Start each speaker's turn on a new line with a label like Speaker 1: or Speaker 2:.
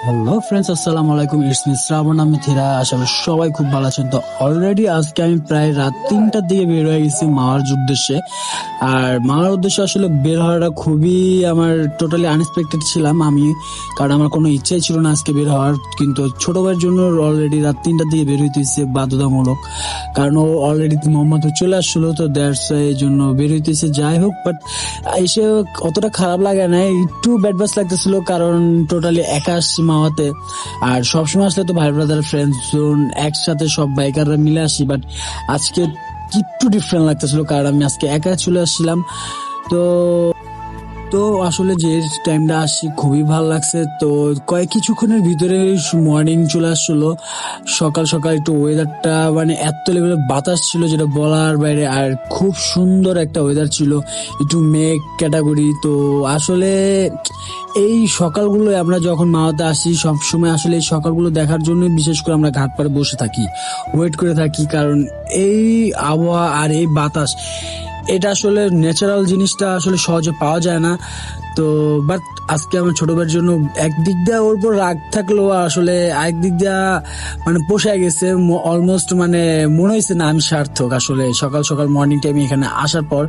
Speaker 1: Hello friends, আসসালামু আলাইকুম। It's me শ্রাবণ, আমি থিরা। আশা করি সবাই খুব ভালো আছেন। তো অলরেডি আজকে আমি প্রায় রাত 3টার দিকে বের হয়ে গেছি মাওয়ার উদ্দেশ্যে। আর মাওয়ার উদ্দেশ্যে আসলে বের হওয়াটা খুবই আমার টোটালি আনএক্সপেক্টেড ছিলাম আমি, কারণ আমার কোনো ইচ্ছাই ছিল না আজকে বের হওয়ার। কিন্তু ছোট ভাইয়ের জন্য অলরেডি রাত 3টার দিকে বের হইতেছে বাধ্যতামূলক, কারণ ও অলরেডি মোহাম্মদ চলে আসছিল, তো দ্যাটস এই জন্য বের হইতেছে। যাই হোক, বাট এসে অতটা খারাপ লাগে না, একটু ব্যাড বাস লাগতেছিল, কারণ টোটালি একা আসছি মাওয়াতে। আর সবসময় আসলে তো ভাই ব্রাদার ফ্রেন্ড জোন একসাথে সব বাইকাররা মিলে আসি, বাট আজকে একটু ডিফারেন্ট লাগতেছিল, কারণ আমি আজকে একা চলে আসছিলাম। তো তো আসলে যে টাইমটা আসছি খুবই ভালো লাগছে। তো কিছুক্ষণের ভিতরে মর্নিং চলে আসছিল। সকাল সকাল একটু ওয়েদারটা মানে এত লেভেলের বাতাস ছিল যেটা বলার বাইরে, আর খুব সুন্দর একটা ওয়েদার ছিল, একটু মেঘ ক্যাটাগরি। তো আসলে এই সকালগুলো আমরা যখন মাওয়াতে আসি সবসময় আসলে এই সকালগুলো দেখার জন্য বিশেষ করে আমরা ঘাট পাড়ে বসে থাকি, ওয়েট করে থাকি, কারণ এই আবহাওয়া আর এই বাতাস, এটা আসলে ন্যাচারাল জিনিসটা আসলে সহজে পাওয়া যায় না। তো বাট আজকে আমার ছোট ভাইয়ের জন্য একদিক দিয়ে ওর উপর রাগ থাকলেও আসলে আরেক দিক দিয়ে মানে পোষায় গেছে অলমোস্ট, মানে মনে হয়েছে না আমি সার্থক আসলে সকাল সকাল মর্নিং টাইমে এখানে আসার পর।